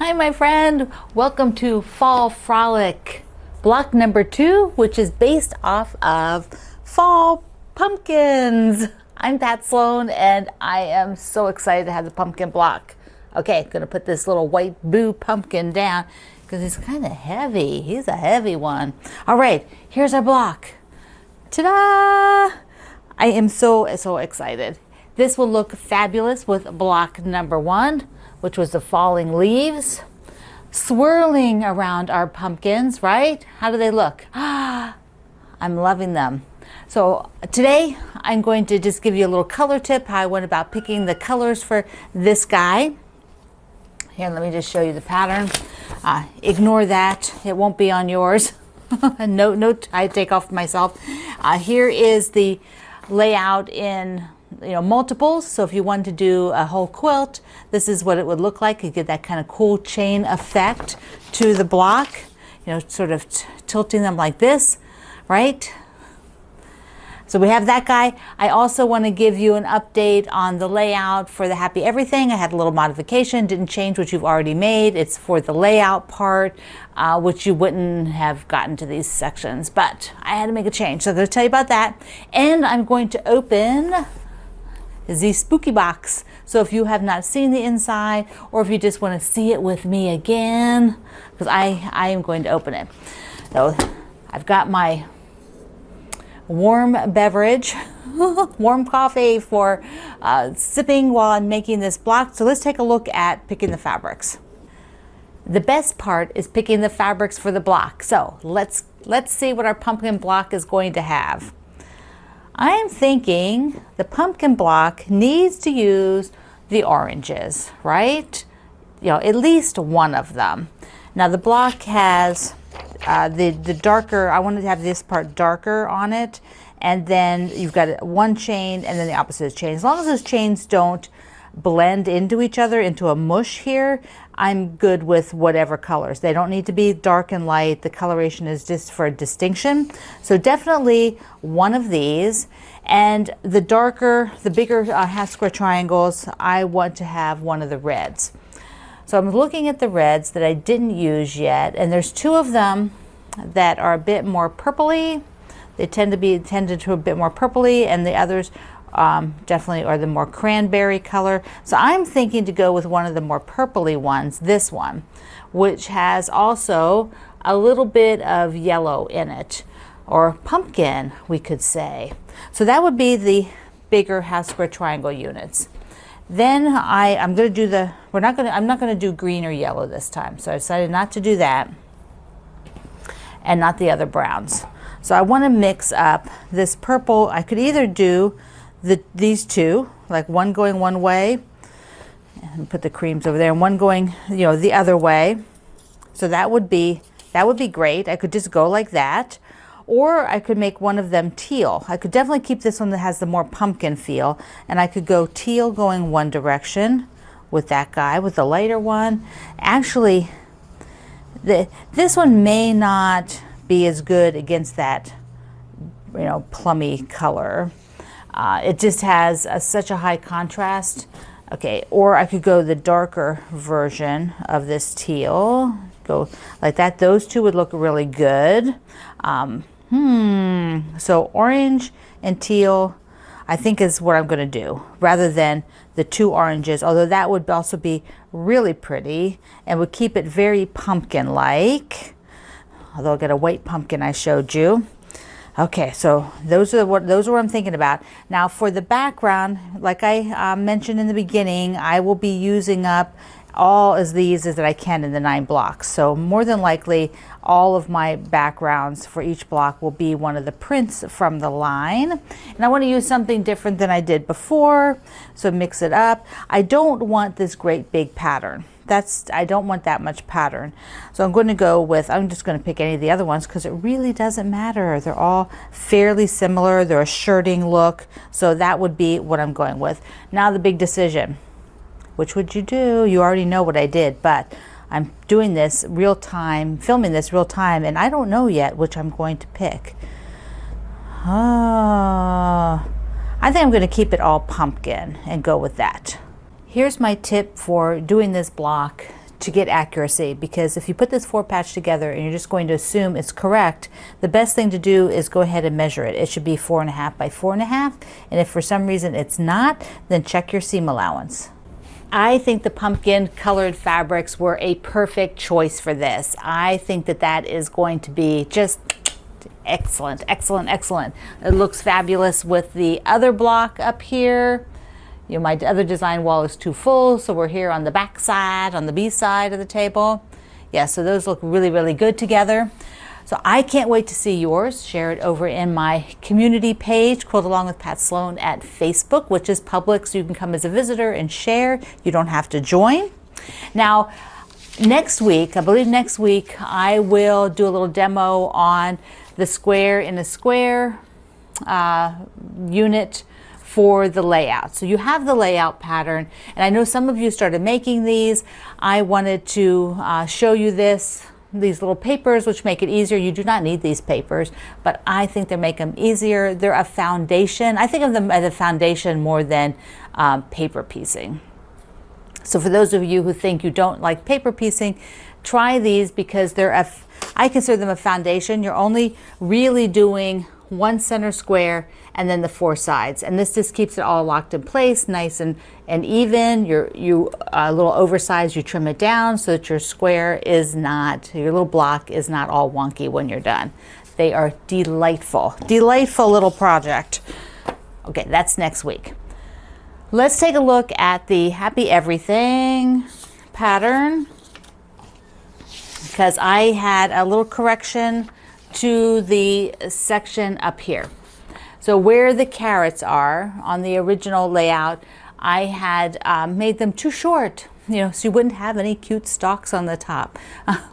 Hi my friend, welcome to Fall Frolic block number 2, which is based off of fall pumpkins. I'm Pat Sloan and I am so excited to have the pumpkin block. Okay, gonna put this little white boo pumpkin down because he's kind of heavy. He's a heavy one. All right, here's our block. Ta-da! I am so excited. This will look fabulous with block number 1, which was the falling leaves swirling around our pumpkins, right? How do they look? I'm loving them. So today I'm going to just give you a little color tip, how I went about picking the colors for this guy. Here, let me just show you the pattern. Ignore that, it won't be on yours. No, I take off myself. Here is the layout in multiples. So if you want to do a whole quilt, this is what it would look like. You get that kind of cool chain effect to the block, sort of tilting them like this, right? So we have that guy. I also want to give you an update on the layout for the Happy Everything. I had a little modification, didn't change what you've already made. It's for the layout part, which you wouldn't have gotten to these sections, but I had to make a change. So I'm going to tell you about that. And I'm going to open the spooky box. So if you have not seen the inside, or if you just want to see it with me again, because I am going to open it. So I've got my warm beverage, warm coffee for sipping while I'm making this block. So let's take a look at picking the fabrics. The best part is picking the fabrics for the block. So let's see what our pumpkin block is going to have. I'm thinking the pumpkin block needs to use the oranges, right? At least one of them. Now the block has the darker, I wanted to have this part darker on it, and then you've got one chain and then the opposite chain. As long as those chains don't blend into each other into a mush here, I'm good with whatever colors. They don't need to be dark and light. The coloration is just for distinction. So definitely one of these. And the darker, the bigger half square triangles, I want to have one of the reds. So I'm looking at the reds that I didn't use yet, and there's two of them that are a bit more purpley. They tend to be a bit more purpley, and the others definitely are the more cranberry color. So I'm thinking to go with one of the more purpley ones, this one, which has also a little bit of yellow in it, or pumpkin, we could say. So that would be the bigger half square triangle units. Then I'm going to do I'm not going to do green or yellow this time. So I decided not to do that, and not the other browns. So I want to mix up this purple. I could either do these two, like one going one way, and put the creams over there, and one going, the other way. So that would be great. I could just go like that, or I could make one of them teal. I could definitely keep this one that has the more pumpkin feel, and I could go teal going one direction with that guy, with the lighter one. Actually, this one may not be as good against that, plummy color. It just has such a high contrast. Okay, or I could go the darker version of this teal. Go like that. Those two would look really good. So orange and teal, I think, is what I'm going to do, rather than the two oranges, although that would also be really pretty and would keep it very pumpkin-like. Although I'll get a white pumpkin I showed you. Okay, so those are what I'm thinking about. Now for the background, like I mentioned in the beginning, I will be using up all of these that I can in the 9 blocks. So more than likely, all of my backgrounds for each block will be one of the prints from the line. And I want to use something different than I did before, so mix it up. I don't want this great big pattern. I don't want that much pattern. So I'm going to go with, I'm just going to pick any of the other ones because it really doesn't matter. They're all fairly similar. They're a shirting look. So that would be what I'm going with. Now the big decision. Which would you do? You already know what I did, but I'm doing this real time, filming this real time, and I don't know yet which I'm going to pick. I think I'm going to keep it all pumpkin and go with that. Here's my tip for doing this block to get accuracy, because if you put this 4-patch together and you're just going to assume it's correct, the best thing to do is go ahead and measure it. It should be 4.5 by 4.5, and if for some reason it's not, then check your seam allowance. I think the pumpkin colored fabrics were a perfect choice for this. I think that that is going to be just excellent, excellent, excellent. It looks fabulous with the other block up here. You know, my other design wall is too full, so we're here on the back side, on the B side of the table. Yeah, so those look really, really good together. So I can't wait to see yours. Share it over in my community page, Quilt Along with Pat Sloan at Facebook, which is public, so you can come as a visitor and share. You don't have to join. Now, next week, I believe next week, I will do a little demo on the square in a square unit for the layout. So you have the layout pattern, and I know some of you started making these. I wanted to show you these little papers, which make it easier. You do not need these papers, but I think they make them easier. They're a foundation. I think of them as a foundation more than paper piecing. So for those of you who think you don't like paper piecing, try these, because I consider them a foundation. You're only really doing one center square and then the 4 sides, and this just keeps it all locked in place, nice and even. You a little oversized, you trim it down so that your square is not, your little block is not all wonky when you're done. They are delightful, delightful little project. Okay, that's next week. Let's take a look at the Happy Everything pattern, because I had a little correction to the section up here. So where the carrots are on the original layout, I had made them too short, you know, so you wouldn't have any cute stalks on the top,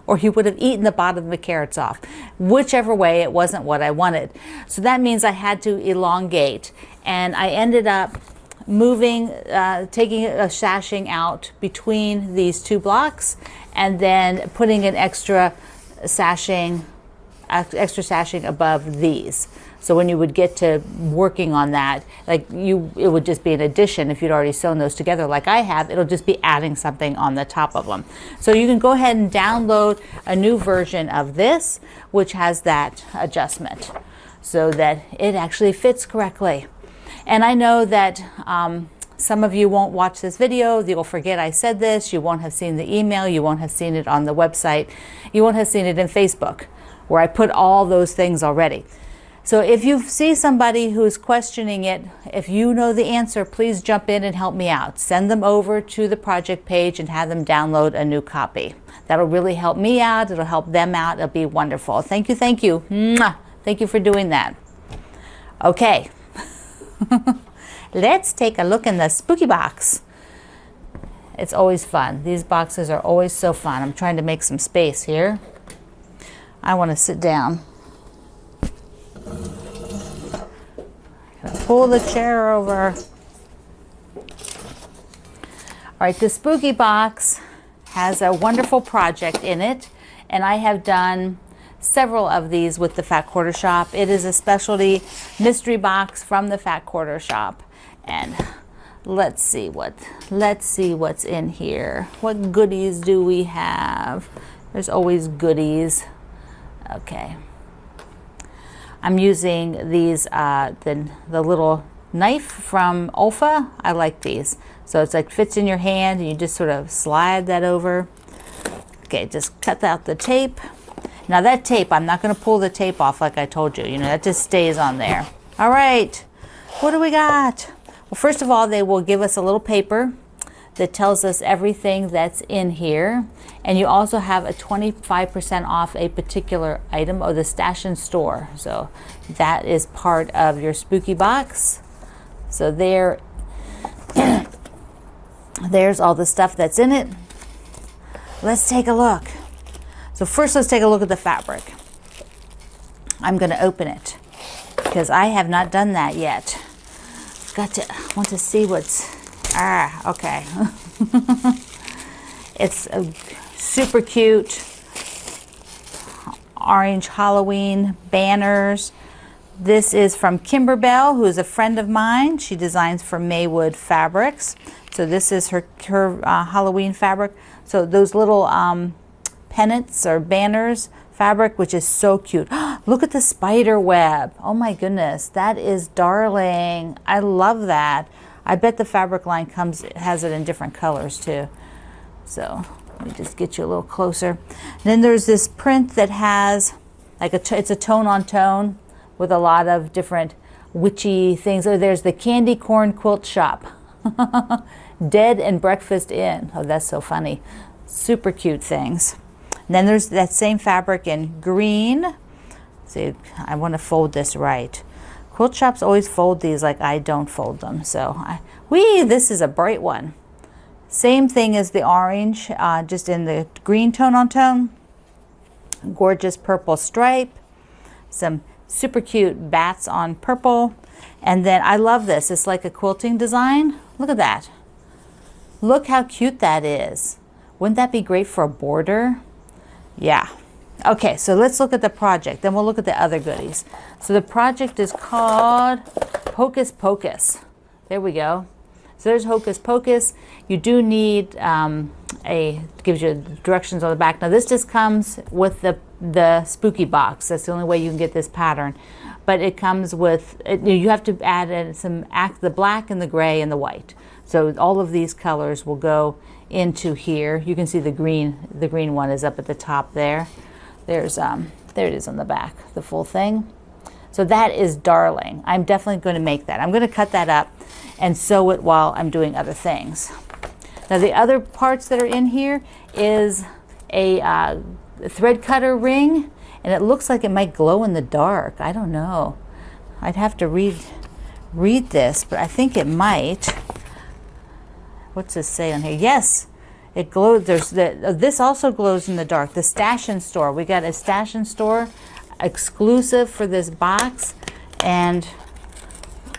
or you would have eaten the bottom of the carrots off. Whichever way, it wasn't what I wanted. So that means I had to elongate, and I ended up moving, taking a sashing out between these 2 blocks, and then putting an extra sashing above these. So when you would get to working on that, it would just be an addition. If you'd already sewn those together like I have, it'll just be adding something on the top of them. So you can go ahead and download a new version of this, which has that adjustment so that it actually fits correctly. And I know that some of you won't watch this video, you'll forget I said this, you won't have seen the email, you won't have seen it on the website, you won't have seen it in Facebook, where I put all those things already. So if you see somebody who's questioning it, if you know the answer, please jump in and help me out. Send them over to the project page and have them download a new copy. That'll really help me out, it'll help them out, it'll be wonderful. Thank you, thank you. Mwah. Thank you for doing that. Okay. Let's take a look in the spooky box. It's always fun. These boxes are always so fun. I'm trying to make some space here. I want to sit down. Pull the chair over. All right, the spooky box has a wonderful project in it, and I have done several of these with the Fat Quarter Shop. It is a specialty mystery box from the Fat Quarter Shop, and let's see what's in here. What goodies do we have? There's always goodies. Okay, I'm using these the little knife from Olfa. I like these, so it's like fits in your hand and you just sort of slide that over. Okay, just cut out the tape. Now that tape, I'm not going to pull the tape off like I told you. You know, that just stays on there. All right, what do we got? Well, first of all, they will give us a little paper that tells us everything that's in here. And you also have a 25% off a particular item of the Stash and Store. So that is part of your spooky box. So there's all the stuff that's in it. Let's take a look. So first, let's take a look at the fabric. I'm going to open it because I have not done that yet. Want to see what's, okay. It's a super cute orange Halloween banners. This is from Kimberbell, who is a friend of mine. She designs for Maywood Fabrics. So this is her Halloween fabric. So those little pennants or banners fabric, which is so cute. Look at the spider web. Oh my goodness, that is darling. I love that. I bet the fabric line has it in different colors too. So let me just get you a little closer. And then there's this print that has like it's a tone on tone with a lot of different witchy things. Oh, there's the Candy Corn Quilt Shop. Dead and Breakfast Inn. Oh, that's so funny. Super cute things. And then there's that same fabric in green. See, I want to fold this right. Quilt shops always fold these like I don't fold them. So, this is a bright one. Same thing as the orange, just in the green tone on tone. Gorgeous purple stripe. Some super cute bats on purple. And then I love this. It's like a quilting design. Look at that. Look how cute that is. Wouldn't that be great for a border? Yeah. Okay, so let's look at the project. Then we'll look at the other goodies. So the project is called Hocus Pocus. There we go. So there's Hocus Pocus. You do need gives you directions on the back. Now this just comes with the spooky box. That's the only way you can get this pattern. But it comes with, you have to add in the black and the gray and the white. So all of these colors will go into here. You can see the green one is up at the top there. There it is on the back, the full thing. So that is darling. I'm definitely going to make that. I'm going to cut that up and sew it while I'm doing other things. Now the other parts that are in here is a thread cutter ring, and it looks like it might glow in the dark. I don't know. I'd have to read this, but I think it might. What's this say on here? Yes, it glows. This also glows in the dark. The Stash and Store. We got a Stash and Store exclusive for this box, and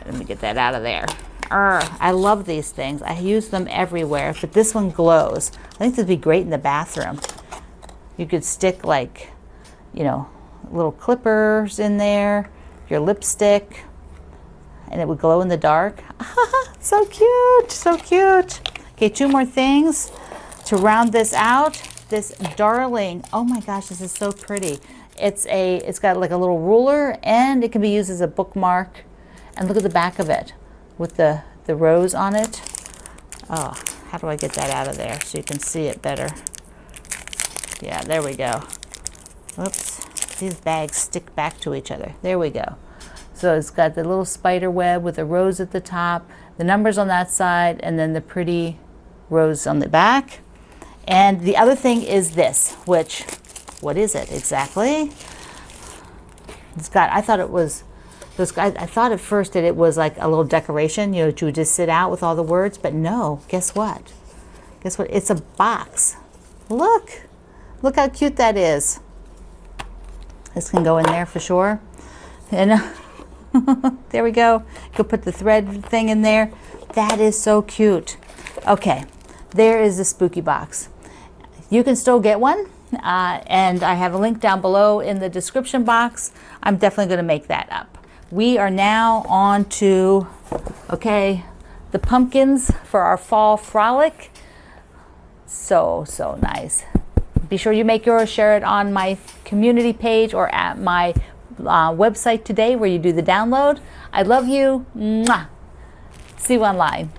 let me get that out of there. I love these things. I use them everywhere, but this one glows. I think this would be great in the bathroom. You could stick like, little clippers in there, your lipstick, and it would glow in the dark. So cute, so cute. Okay, 2 more things to round this out. This darling, oh my gosh, this is so pretty. It's got like a little ruler, and it can be used as a bookmark. And look at the back of it with the rose on it. Oh, how do I get that out of there so you can see it better? Yeah, there we go. Whoops, these bags stick back to each other. There we go. So it's got the little spider web with a rose at the top, the numbers on that side, and then the pretty rose on the back. And the other thing is this, which, what is it exactly? It's got, I thought at first that it was like a little decoration, that you would just sit out with all the words, but no, guess what? Guess what? It's a box. Look how cute that is. This can go in there for sure. And there we go. Go put the thread thing in there. That is so cute. Okay, there is the spooky box. You can still get one, and I have a link down below in the description box. I'm definitely going to make that up. We are now on to, the pumpkins for our fall frolic. So nice. Be sure you make yours, share it on my community page or at my website today where you do the download. I love you. Mwah. See you online.